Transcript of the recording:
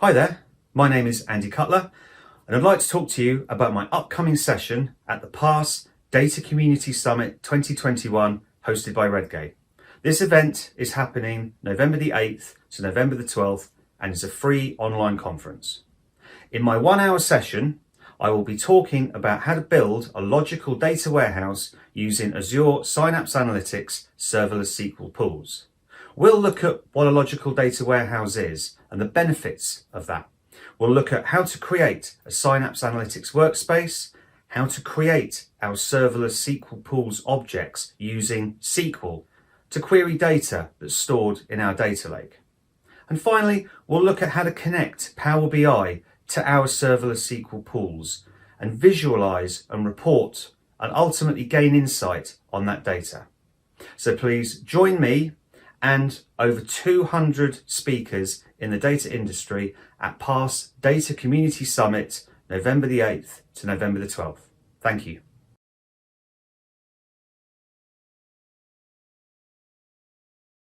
Hi there, my name is Andy Cutler and I'd like to talk to you about my upcoming session at the PASS Data Community Summit 2021 hosted by Redgate. This event is happening November the 8th to November the 12th and is a free online conference. In my 1-hour session, I will be talking about how to build a logical data warehouse using Azure Synapse Analytics serverless SQL pools. We'll look at what a logical data warehouse is and the benefits of that. We'll look at how to create a Synapse Analytics workspace, how to create our serverless SQL pools objects using SQL to query data that's stored in our data lake. And finally, we'll look at how to connect Power BI to our serverless SQL pools and visualize and report and ultimately gain insight on that data. So please join me and over 200 speakers in the data industry at PASS Data Community Summit, November the 8th to November the 12th. Thank you.